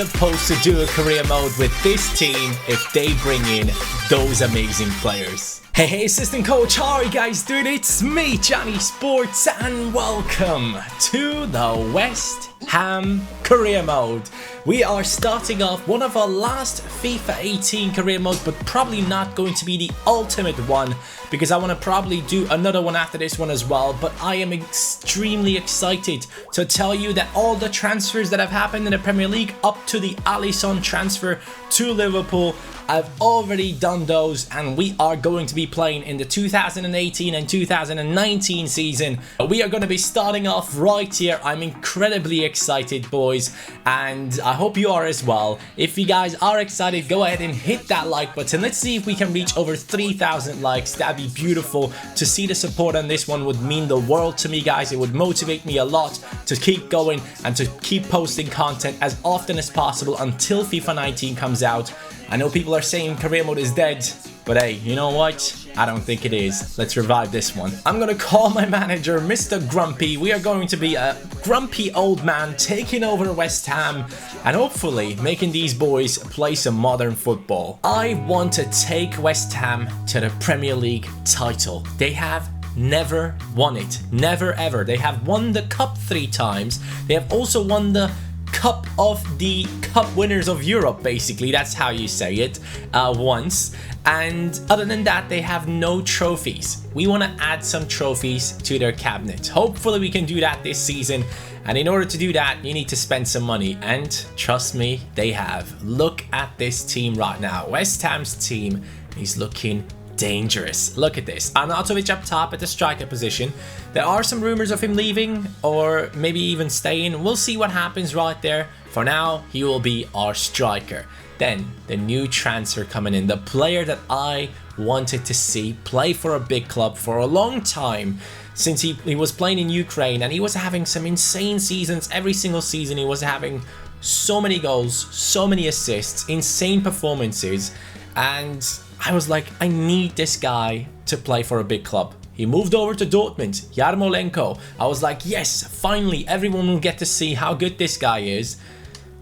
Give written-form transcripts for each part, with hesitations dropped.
supposed to do a career mode with this team if they bring in those amazing players? Hey, assistant coach, how are you guys doing? It's me, Johnny Sports, and welcome to the West Ham career mode. We are starting off one of our last FIFA 18 career modes, but probably not going to be the ultimate one, because I want to probably do another one after this one as well. But I am extremely excited to tell you that all the transfers that have happened in the Premier League up to the Alisson transfer to Liverpool, I've already done those, and we are going to be playing in the 2018 and 2019 season. We are going to be starting off right here. I'm incredibly excited, boys, and I hope you are as well. If you guys are excited, go ahead and hit that like button. Let's see if we can reach over 3,000 likes. That'd be beautiful. To see the support on this one would mean the world to me, guys. It would motivate me a lot to keep going and to keep posting content as often as possible until FIFA 19 comes out. I know people are saying career mode is dead, but hey, you know what? I don't think it is. Let's revive this one. I'm gonna call my manager Mr. Grumpy. We are going to be a grumpy old man taking over West Ham and hopefully making these boys play some modern football. I want to take West Ham to the Premier League title. They have never won it. Never ever. They have won the cup 3 times. They have also won the Cup of the Cup Winners of Europe, basically. That's how you say it, once. And other than that, they have no trophies. We want to add some trophies to their cabinet. Hopefully we can do that this season. And in order to do that, you need to spend some money. And trust me, they have. Look at this team right now. West Ham's team is looking dangerous. Look at this. Arnautovic up top at the striker position. There are some rumors of him leaving or maybe even staying. We'll see what happens right there. For now, he will be our striker. Then the new transfer coming in, the player that I wanted to see play for a big club for a long time, since he was playing in Ukraine and he was having some insane seasons. Every single season he was having so many goals, so many assists, insane performances, and I was like, I need this guy to play for a big club. He moved over to Dortmund, Yarmolenko. I was like, yes, finally everyone will get to see how good this guy is.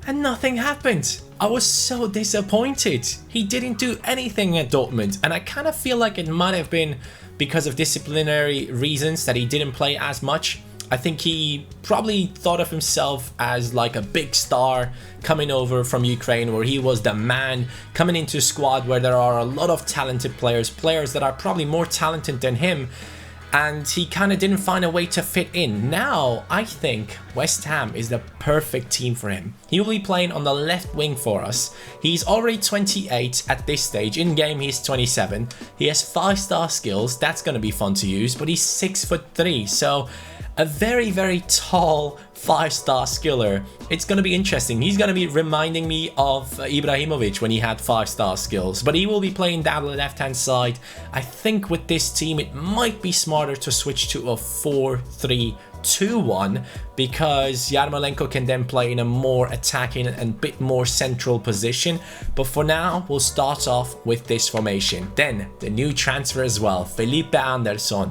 And nothing happened. I was so disappointed. He didn't do anything at Dortmund. And I kind of feel like it might have been because of disciplinary reasons that he didn't play as much. I think he probably thought of himself as like a big star coming over from Ukraine, where he was the man coming into a squad where there are a lot of talented players that are probably more talented than him, and he kind of didn't find a way to fit in. Now, I think West Ham is the perfect team for him. He will be playing on the left wing for us. He's already 28 at this stage. In game, he's 27. He has 5-star skills. That's going to be fun to use, but he's 6'3", so a very, very tall 5-star skiller. It's going to be interesting. He's going to be reminding me of Ibrahimovic when he had 5-star skills, but he will be playing down the left-hand side. I think with this team, it might be smarter to switch to a 4-3-2-1, because Yarmolenko can then play in a more attacking and bit more central position. But for now, we'll start off with this formation. Then the new transfer as well, Philippe Anderson.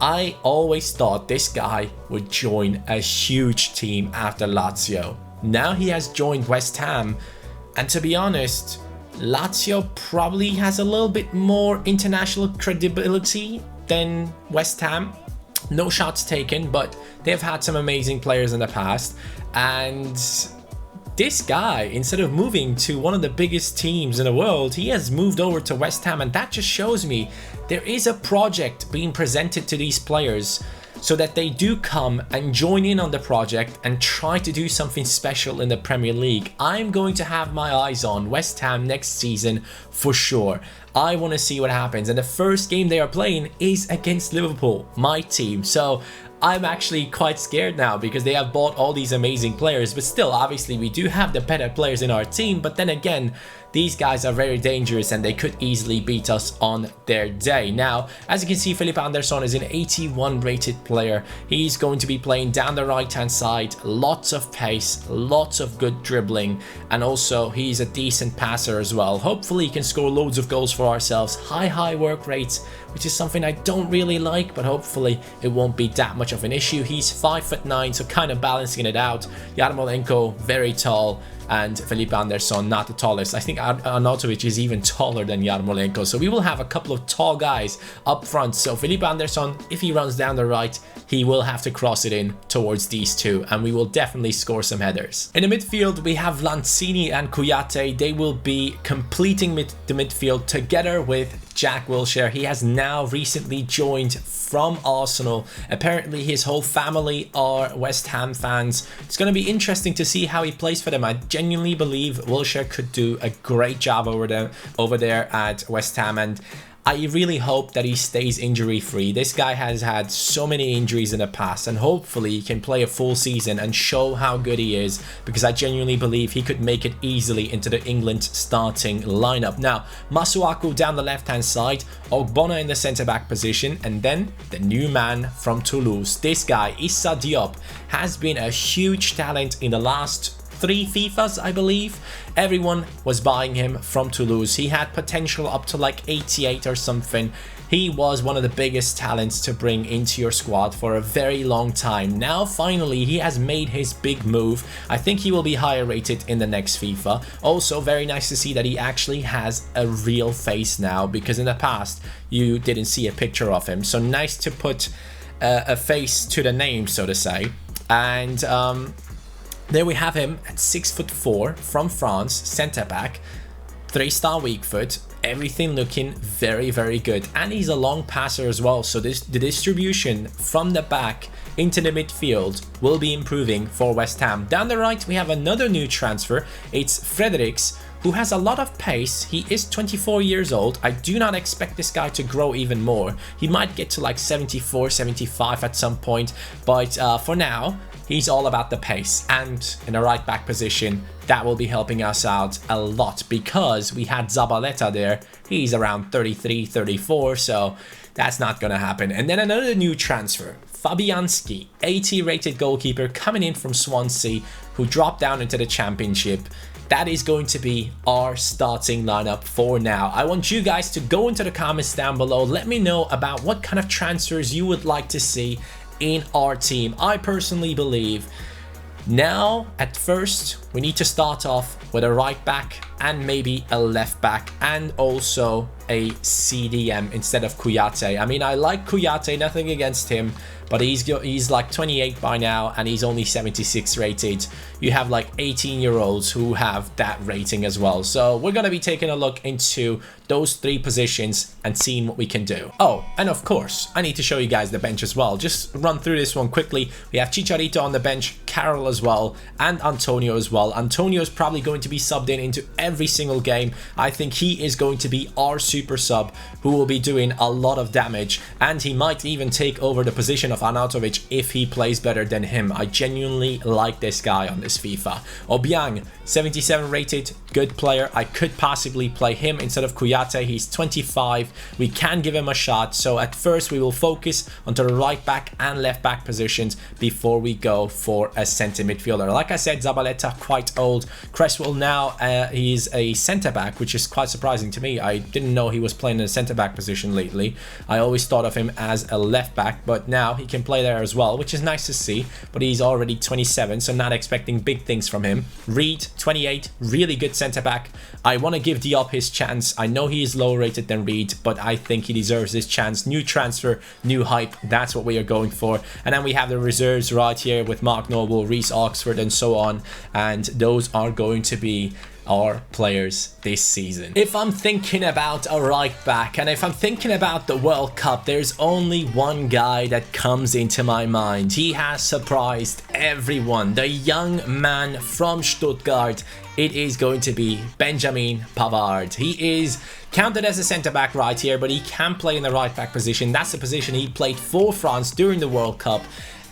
I always thought this guy would join a huge team after Lazio. Now he has joined West Ham, and to be honest, Lazio probably has a little bit more international credibility than West Ham. No shots taken, but they've had some amazing players in the past, and this guy, instead of moving to one of the biggest teams in the world, he has moved over to West Ham, and that just shows me there is a project being presented to these players so that they do come and join in on the project and try to do something special in the Premier League. I'm going to have my eyes on West Ham next season for sure. I want to see what happens, and the first game they are playing is against Liverpool, my team. So I'm actually quite scared now because they have bought all these amazing players, but still, obviously, we do have the better players in our team. But then again, these guys are very dangerous and they could easily beat us on their day. Now, as you can see, Philippe Anderson is an 81 rated player. He's going to be playing down the right-hand side, lots of pace, lots of good dribbling, and also he's a decent passer as well. Hopefully, he can score loads of goals for ourselves. High work rates, which is something I don't really like, but hopefully it won't be that much of an issue. He's 5'9", so kind of balancing it out. Yarmolenko, very tall. and Philippe Anderson, not the tallest. I think Arnautovic is even taller than Yarmolenko. So we will have a couple of tall guys up front. So Philippe Anderson, if he runs down the right, he will have to cross it in towards these two, and we will definitely score some headers. In the midfield, we have Lanzini and Kouyaté. They will be completing the midfield together with Jack Wilshere. He has now recently joined from Arsenal. Apparently his whole family are West Ham fans. It's going to be interesting to see how he plays for them. I genuinely believe Wilshere could do a great job over there at West Ham, and I really hope that he stays injury free. This guy has had so many injuries in the past, and hopefully he can play a full season and show how good he is, because I genuinely believe he could make it easily into the England starting lineup. Now, Masuaku down the left hand side, Ogbonna in the centre back position, and then the new man from Toulouse. This guy, Issa Diop, has been a huge talent in the last 3 FIFAs, I believe. Everyone was buying him from Toulouse. He had potential up to like 88 or something. He was one of the biggest talents to bring into your squad for a very long time. Now finally he has made his big move. I think he will be higher rated in the next FIFA. Also very nice to see that he actually has a real face now, because in the past you didn't see a picture of him. So nice to put a face to the name, so to say. And there we have him at 6'4" from France, centre back, 3-star weak foot, everything looking very, very good. And he's a long passer as well, so the distribution from the back into the midfield will be improving for West Ham. Down the right, we have another new transfer. It's Fredericks, who has a lot of pace. He is 24 years old. I do not expect this guy to grow even more. He might get to like 74, 75 at some point, but for now, he's all about the pace. And in the right back position, that will be helping us out a lot, because we had Zabaleta there. He's around 33, 34, so that's not gonna happen. And then another new transfer, Fabianski, 80 rated goalkeeper coming in from Swansea, who dropped down into the championship. That is going to be our starting lineup for now. I want you guys to go into the comments down below. Let me know about what kind of transfers you would like to see in our team. I personally believe now at first we need to start off with a right back and maybe a left back, and also a CDM instead of Kouyaté. I mean, I like Kouyaté, nothing against him, but he's like 28 by now and he's only 76 rated. You have like 18-year-olds who have that rating as well. So we're going to be taking a look into those 3 positions and seeing what we can do. Oh, and of course, I need to show you guys the bench as well. Just run through this one quickly. We have Chicharito on the bench, Carroll as well, and Antonio as well. Antonio is probably going to be subbed into every single game. I think he is going to be our super sub who will be doing a lot of damage, and he might even take over the position of Arnautovic if he plays better than him. I genuinely like this guy on this FIFA. Obiang, 77 rated, good player. I could possibly play him instead of Kouyaté. He's 25. We can give him a shot. So at first we will focus onto the right back and left back positions before we go for a centre midfielder. Like I said, Zabaleta quite old. Cresswell now he's a centre back, which is quite surprising to me. I didn't know he was playing in a centre back position lately. I always thought of him as a left back, but now he can play there as well, which is nice to see. But he's already 27, so not expecting big things from him. Reed, 28, really good centre back. I want to give Diop his chance. I know he is lower rated than Reed, but I think he deserves this chance. New transfer, new hype. That's what we are going for. And then we have the reserves right here with Mark Noble, Reece Oxford, and so on. And those are going to be our players this season. If I'm thinking about a right back, and if I'm thinking about the World Cup, there's only one guy that comes into my mind. He has surprised everyone. The young man from Stuttgart. It is going to be Benjamine Peppard. He is counted as a centre-back right here, but he can play in the right-back position. That's the position he played for France during the World Cup,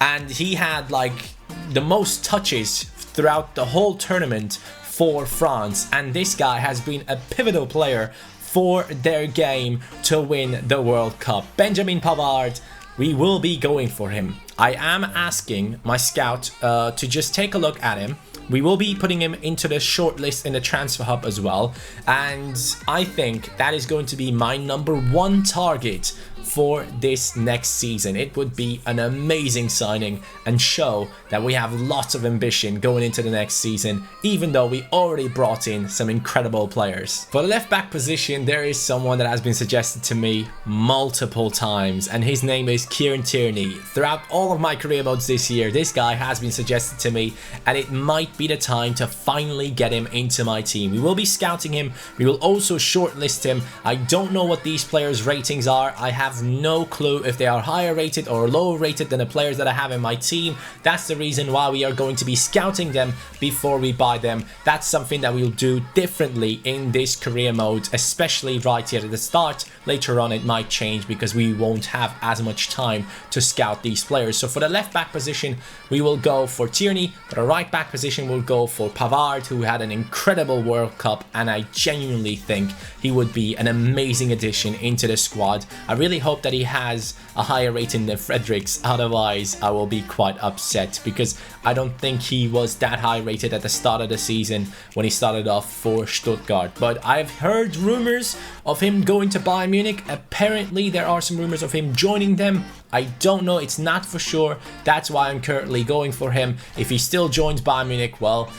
and he had like the most touches throughout the whole tournament for France, and this guy has been a pivotal player for their game to win the World Cup. Benjamine Peppard, we will be going for him. I am asking my scout to just take a look at him. We will be putting him into the shortlist in the transfer hub as well, and I think that is going to be my #1 target for this next season. It would be an amazing signing and show that we have lots of ambition going into the next season, even though we already brought in some incredible players. For the left back position, there is someone that has been suggested to me multiple times, and his name is Kieran Tierney. Throughout all of my career modes this year, this guy has been suggested to me, and it might be the time to finally get him into my team. We will be scouting him. We will also shortlist him. I don't know what these players' ratings are. I have no clue if they are higher rated or lower rated than the players that I have in my team. That's the reason why we are going to be scouting them before we buy them. That's something that we'll do differently in this career mode, especially right here at the start. Later on it might change because we won't have as much time to scout these players. So for the left back position, we will go for Tierney. For the right back position, we'll go for Peppard, who had an incredible World Cup, and I genuinely think he would be an amazing addition into the squad. I really hope that he has a higher rating than Fredericks, otherwise I will be quite upset, because I don't think he was that high rated at the start of the season when he started off for Stuttgart. But I've heard rumors of him going to Bayern Munich. Apparently there are some rumors of him joining them. I don't know, it's not for sure. That's why I'm currently going for him. If he still joins Bayern Munich, well,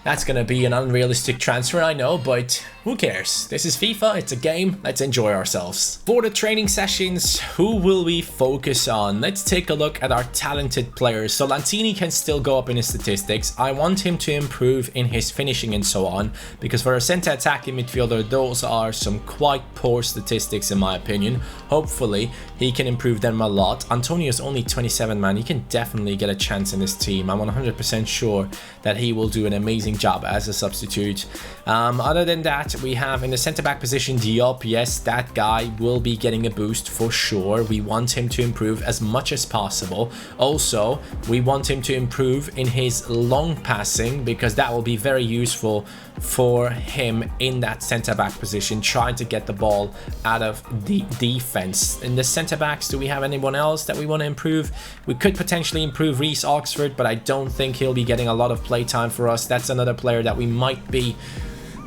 that's gonna be an unrealistic transfer, I know, but who cares? This is FIFA, it's a game, let's enjoy ourselves. For the training sessions, who will we focus on? Let's take a look at our talented players. So Lantini can still go up in his statistics. I want him to improve in his finishing and so on, because for a center attacking midfielder, those are some quite poor statistics in my opinion. Hopefully, he can improve them a lot. Antonio's only 27, man. He can definitely get a chance in this team. I'm 100% sure that he will do an amazing job as a substitute. Other than that, we have in the centre-back position Diop. Yes, that guy will be getting a boost for sure. We want him to improve as much as possible. Also, we want him to improve in his long passing, because that will be very useful for him in that centre-back position, trying to get the ball out of the defense. In the centre-backs, do we have anyone else that we want to improve? We could potentially improve Reece Oxford, but I don't think he'll be getting a lot of play time for us. That's another player that we might be...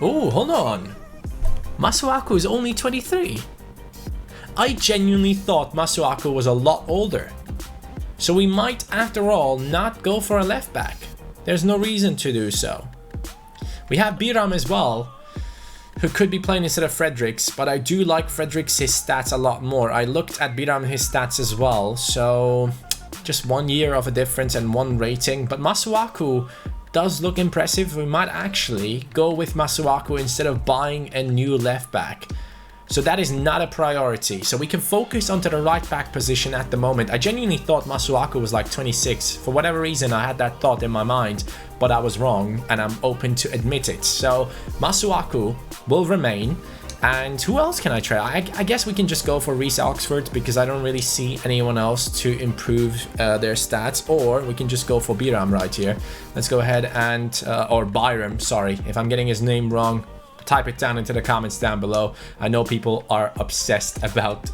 Oh, hold on. Masuaku is only 23. I genuinely thought Masuaku was a lot older. So we might, after all, not go for a left back. There's no reason to do so. We have Biram as well, who could be playing instead of Fredericks, but I do like Fredericks' his stats a lot more. I looked at Biram, his stats as well, so just 1 year of a difference and 1 rating. But Masuaku does look impressive. We might actually go with Masuaku instead of buying a new left back. So that is not a priority. So we can focus onto the right back position at the moment. I genuinely thought Masuaku was like 26. For whatever reason, I had that thought in my mind, but I was wrong, and I'm open to admit it. So Masuaku will remain. And who else can I try? I guess we can just go for Reece Oxford, because I don't really see anyone else to improve their stats. Or we can just go for Biram right here. Let's go ahead and... or Byram, sorry. If I'm getting his name wrong, type it down into the comments down below. I know people are obsessed about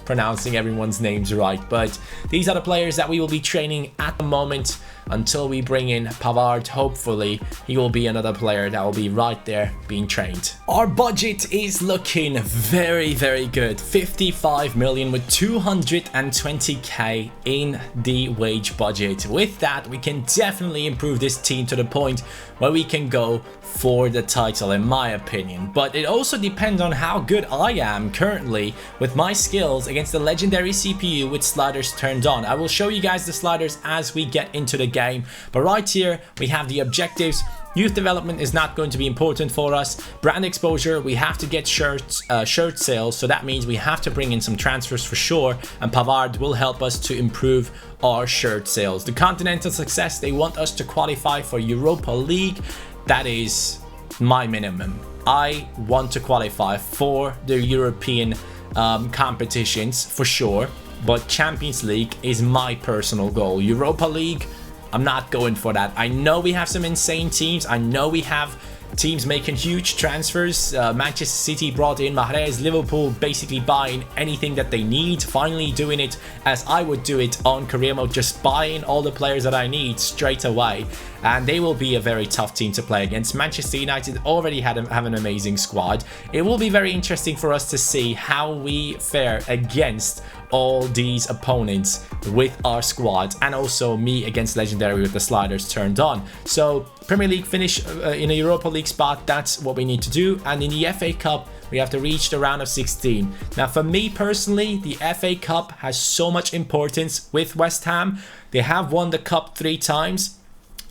pronouncing everyone's names right, but these are the players that we will be training at the moment until we bring in Peppard. Hopefully he will be another player that will be right there being trained. Our budget is looking very, very good. 55 million with 220k in the wage budget. With that, we can definitely improve this team to the point where we can go for the title, in my opinion. But it also depends on how good I am currently with my skills against the legendary CPU with sliders turned on. I will show you guys the sliders as we get into the game, but right here we have the objectives. Youth development is not going to be important for us. Brand exposure, we have to get shirt sales, so that means we have to bring in some transfers for sure, and Peppard will help us to improve our shirt sales. The continental success, they want us to qualify for Europa League. That is my minimum. I want to qualify for the European competitions for sure, but Champions League is my personal goal. Europa League, I'm not going for that. I know we have some insane teams. I know we have teams making huge transfers. Manchester City brought in Mahrez, Liverpool basically buying anything that they need, finally doing it as I would do it on career mode, just buying all the players that I need straight away. And they will be a very tough team to play against. Manchester United already have an amazing squad. It will be very interesting for us to see how we fare against all these opponents with our squad, and also me against Legendary with the sliders turned on. So Premier League finish in a Europa League spot, that's what we need to do. And in the FA Cup, we have to reach the round of 16. Now for me personally, the FA Cup has so much importance with West Ham. They have won the cup 3 times,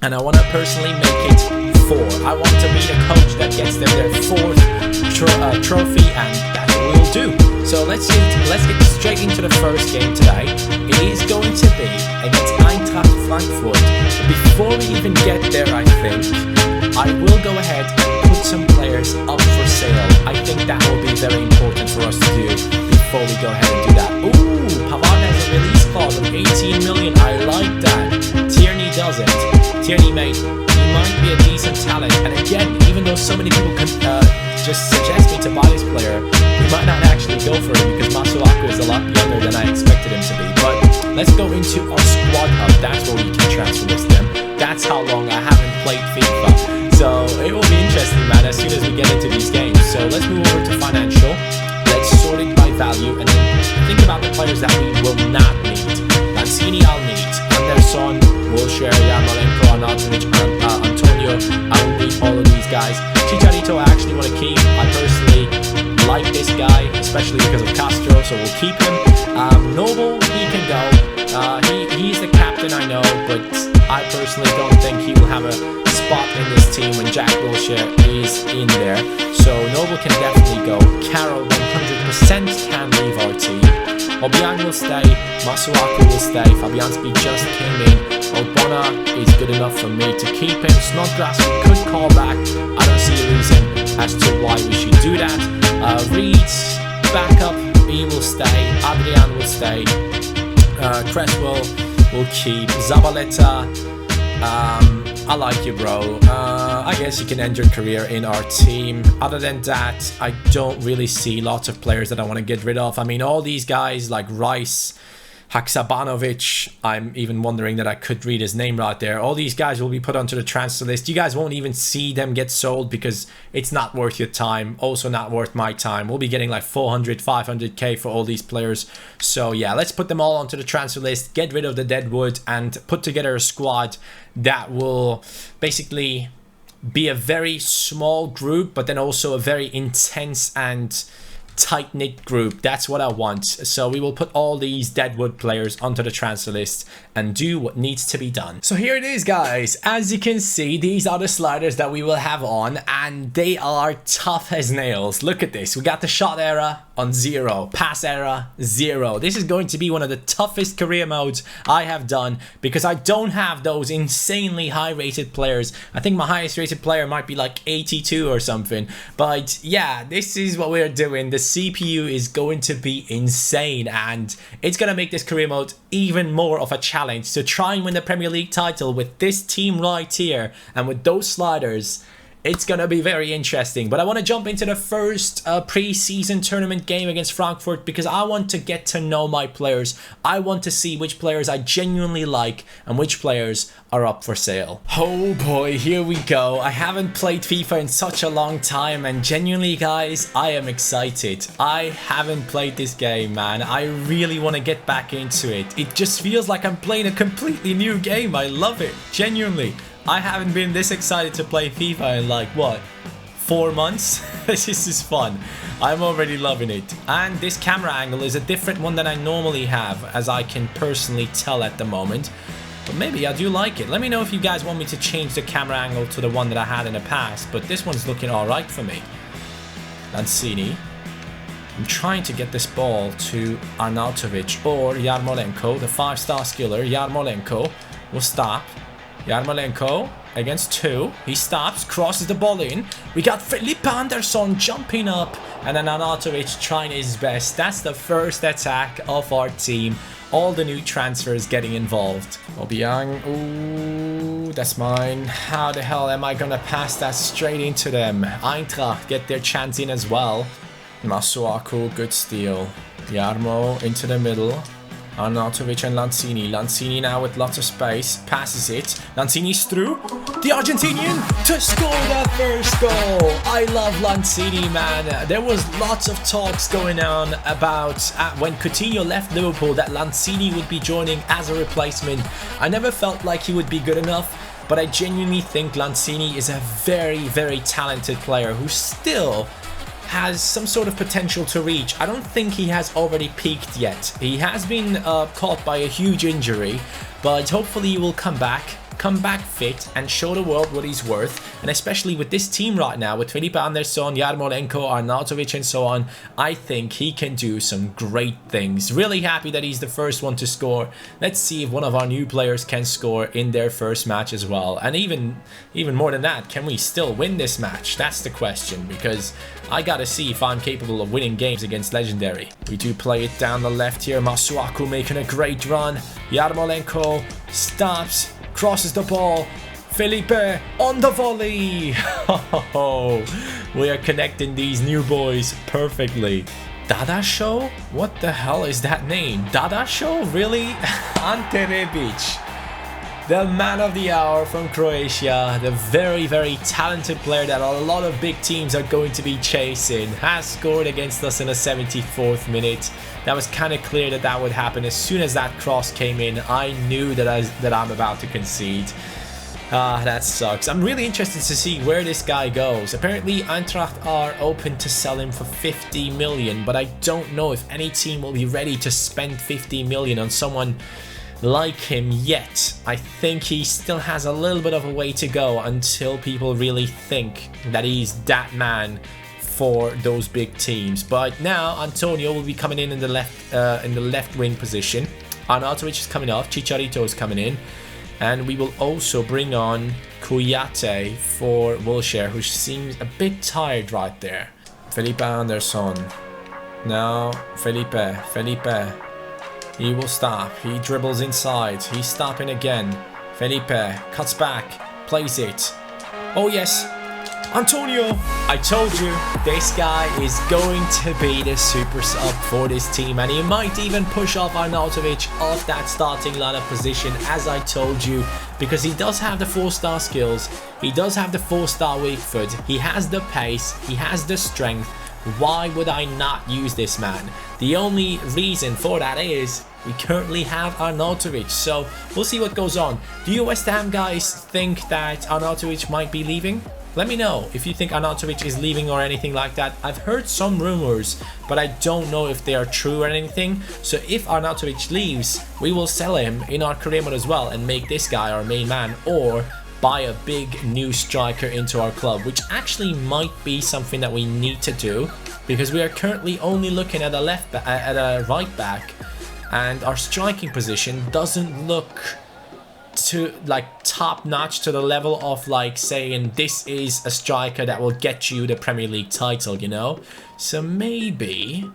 and I want to personally make it 4. I want to be the coach that gets them their 4th trophy, and that's what we'll do. So let's get straight into the first game today. It is going to be against Eintracht Frankfurt. But before we even get there, I think I will go ahead and put some players up for sale. I think that will be very important for us to do before we go ahead and do that. Ooh, Pavard has a release clause of 18 million. I like that. Tierney doesn't. Tierney, mate, he might be a decent talent. And again, even though so many people can just suggest me to buy this player, we might not actually go for him because Masuaku is a lot younger than I expected him to be. But let's go into our squad hub. That's where we can transfer list them. That's how long I haven't played FIFA. So it will be interesting, man, as soon as we get into these games. So let's move over to financial. Let's sort it by value and then think about the players that we will not need. Lanzini I'll need. Anderson, Wilshere, Yarmolenko, Arnautovic, Antonio. I will need all of these guys. Chicharito I actually want to keep. I personally like this guy, especially because of Castro, so we'll keep him. Noble, he can go. He's the captain, I know, but I personally don't think he will have a spot in this team when Jack Wilshere is in there. So Noble can definitely go. Carroll 100% can leave our team. Obiang will stay, Masuaku will stay, Fabianski just came in, Obona is good enough for me to keep him, Snodgrass we could call back, I don't see a reason as to why we should do that. Reeds, backup, he will stay, Adrian will stay, Cresswell will keep, Zabaleta, I like you, bro. I guess you can end your career in our team. Other than that, I don't really see lots of players that I want to get rid of. I mean, all these guys like Rice, Haksabanovic, I'm even wondering that I could read his name right there. All these guys will be put onto the transfer list. You guys won't even see them get sold because it's not worth your time. Also not worth my time. We'll be getting like 400, 500k for all these players. So yeah, let's put them all onto the transfer list, get rid of the deadwood, and put together a squad that will basically be a very small group, but then also a very intense and tight-knit group. That's what I want. So we will put all these deadwood players onto the transfer list and do what needs to be done. So here it is, guys. As you can see, these are the sliders that we will have on, and they are tough as nails. Look at this. We got the shot era on 0, pass era 0. This is going to be one of the toughest career modes I have done because I don't have those insanely high rated players. I think my highest rated player might be like 82 or something. But yeah, this is what we're doing. The CPU is going to be insane, and it's going to make this career mode even more of a challenge to try and win the Premier League title with this team right here and with those sliders. It's going to be very interesting, but I want to jump into the first pre-season tournament game against Frankfurt because I want to get to know my players. I want to see which players I genuinely like and which players are up for sale. Oh boy, here we go. I haven't played FIFA in such a long time, and genuinely, guys, I am excited. I haven't played this game, man. I really want to get back into it. It just feels like I'm playing a completely new game. I love it, genuinely. I haven't been this excited to play FIFA in like, what, 4 months? This is fun. I'm already loving it. And this camera angle is a different one than I normally have, as I can personally tell at the moment. But maybe I do like it. Let me know if you guys want me to change the camera angle to the one that I had in the past, but this one's looking alright for me. Lanzini. I'm trying to get this ball to Arnautovic or Yarmolenko, the 5-star skiller. Yarmolenko will stop. Yarmolenko against 2. He stops, crosses the ball in. We got Philippe Anderson jumping up, and then Arnautovic trying his best. That's the first attack of our team. All the new transfers getting involved. Obiang, ooh, Ooh, that's mine. How the hell am I gonna pass that straight into them? Eintracht get their chance in as well. Masuaku, good steal. Yarmo into the middle. Arnautovic and Lanzini. Lanzini now with lots of space. Passes it. Lanzini's through. The Argentinian to score that first goal. I love Lanzini, man. There was lots of talks going on about when Coutinho left Liverpool that Lanzini would be joining as a replacement. I never felt like he would be good enough, but I genuinely think Lanzini is a very, very talented player who still has some sort of potential to reach. I don't think he has already peaked yet. He has been caught by a huge injury, but hopefully he will come back fit and show the world what he's worth. And especially with this team right now, with Philippe Anderson, Yarmolenko, Arnautovic and so on, I think he can do some great things. Really happy that he's the first one to score. Let's see if one of our new players can score in their first match as well. And even more than that, can we still win this match? That's the question, because I gotta see if I'm capable of winning games against Legendary. We do play it down the left here. Masuaku making a great run. Yarmolenko stops, crosses the ball. Felipe on the volley. We are connecting these new boys perfectly. Dada Show? What the hell is that name? Dada Show? Really? Ante Rebic, the man of the hour from Croatia, the very, very talented player that a lot of big teams are going to be chasing, has scored against us in the 74th minute. That was kind of clear that that would happen. As soon as that cross came in, I knew that I'm about to concede. That sucks. I'm really interested to see where this guy goes. Apparently Eintracht are open to sell him for 50 million, but I don't know if any team will be ready to spend 50 million on someone like him yet. I think he still has a little bit of a way to go until people really think that he's that man for those big teams. But now Antonio will be coming in the left wing position. Arnautovic is coming off. Chicharito is coming in. And we will also bring on Kouyaté for Wilshere, who seems a bit tired right there. Philippe Anderson. Now Felipe. He will stop. He dribbles inside. He's stopping again. Felipe cuts back. Plays it. Oh yes. Antonio. I told you, this guy is going to be the super sub for this team, and he might even push off Arnautovic off that starting lineup position, as I told you, because he does have the 4-star skills. He does have the 4-star weak foot. He has the pace. He has the strength. Why would I not use this man? The only reason for that is we currently have Arnautovic, so we'll see what goes on. Do you West Ham guys think that Arnautovic might be leaving? Let me know if you think Arnautovic is leaving or anything like that. I've heard some rumors, but I don't know if they are true or anything. So if Arnautovic leaves, we will sell him in our career mode as well and make this guy our main man, or buy a big new striker into our club, which actually might be something that we need to do, because we are currently only looking at a right back, and our striking position doesn't look to like top notch to the level of like saying this is a striker that will get you the Premier League title, you know. So maybe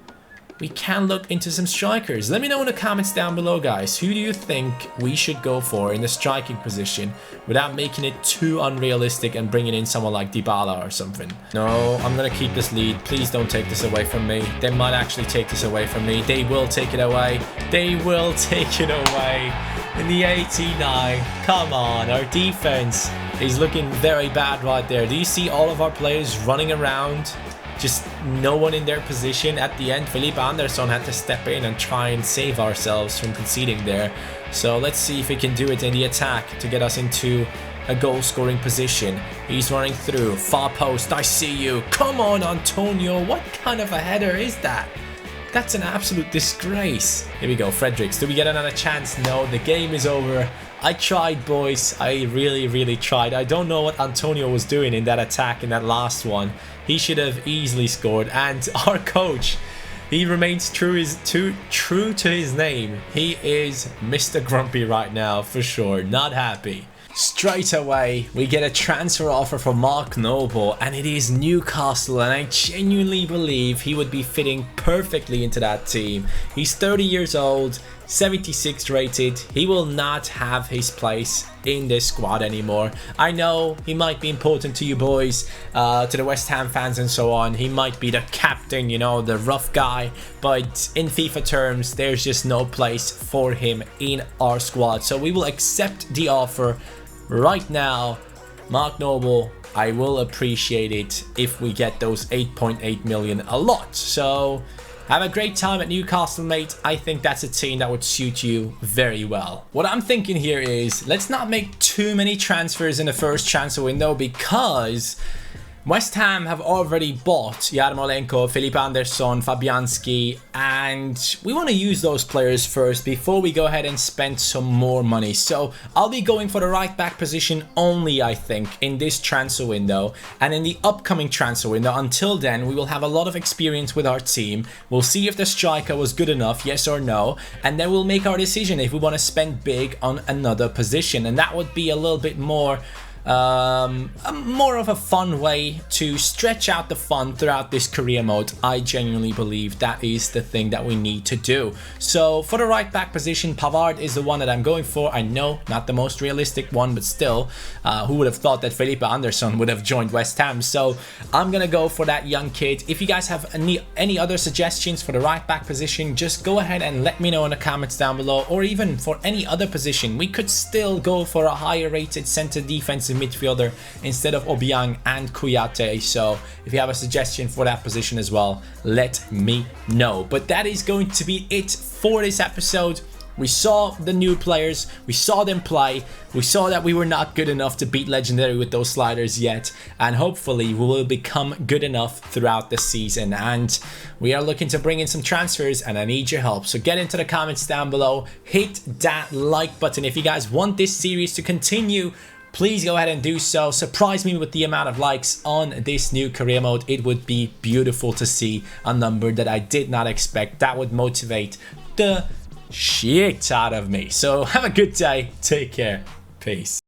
we can look into some strikers. Let me know in the comments down below, guys. Who do you think we should go for in the striking position without making it too unrealistic and bringing in someone like Dybala or something? No, I'm gonna keep this lead. Please don't take this away from me. They might actually take this away from me. They will take it away. They will take it away. In the 89, come on, our defense is looking very bad right there. Do you see all of our players running around? Just no one in their position. At the end, Philippe Anderson had to step in and try and save ourselves from conceding there. So let's see if he can do it in the attack to get us into a goal-scoring position. He's running through, far post, I see you. Come on, Antonio, what kind of a header is that? That's an absolute disgrace. Here we go, Fredericks. Do we get another chance? No, the game is over. I tried, boys. I really tried. I don't know what Antonio was doing in that attack in that last one. He should have easily scored. And our coach, he remains true to his name. He is Mr. Grumpy right now, for sure. Not happy. Straight away, we get a transfer offer for Mark Noble, and it is Newcastle, and I genuinely believe he would be fitting perfectly into that team. He's 30 years old, 76 rated. He will not have his place in this squad anymore. I know he might be important to you boys, to the West Ham fans and so on. He might be the captain, you know, the rough guy, but in FIFA terms, there's just no place for him in our squad. So we will accept the offer right now. Mark Noble, I will appreciate it if we get those 8.8 million a lot. So have a great time at Newcastle, mate. I think that's a team that would suit you very well. What I'm thinking here is, let's not make too many transfers in the first transfer window, because West Ham have already bought Yarmolenko, Philippe Anderson, Fabianski, and we want to use those players first before we go ahead and spend some more money. So I'll be going for the right back position only, I think, in this transfer window and in the upcoming transfer window. Until then, we will have a lot of experience with our team. We'll see if the striker was good enough, yes or no, and then we'll make our decision if we want to spend big on another position, and that would be a little bit more of a fun way to stretch out the fun throughout this career mode. I genuinely believe that is the thing that we need to do. So for the right back position, Pavard is the one that I'm going for. I know, not the most realistic one, but still, who would have thought that Philippe Anderson would have joined West Ham? So I'm gonna go for that young kid. If you guys have any other suggestions for the right back position, just go ahead and let me know in the comments down below, or even for any other position. We could still go for a higher rated center defensive midfielder instead of Obiang and Kouyaté. So if you have a suggestion for that position as well, let me know. But that is going to be it for this episode. We saw the new players, we saw them play, we saw that we were not good enough to beat Legendary with those sliders yet, and hopefully we will become good enough throughout the season. And we are looking to bring in some transfers, and I need your help. So get into the comments down below, hit that like button. If you guys want this series to continue, please go ahead and do so. Surprise me with the amount of likes on this new career mode. It would be beautiful to see a number that I did not expect. That would motivate the shit out of me. So have a good day. Take care. Peace.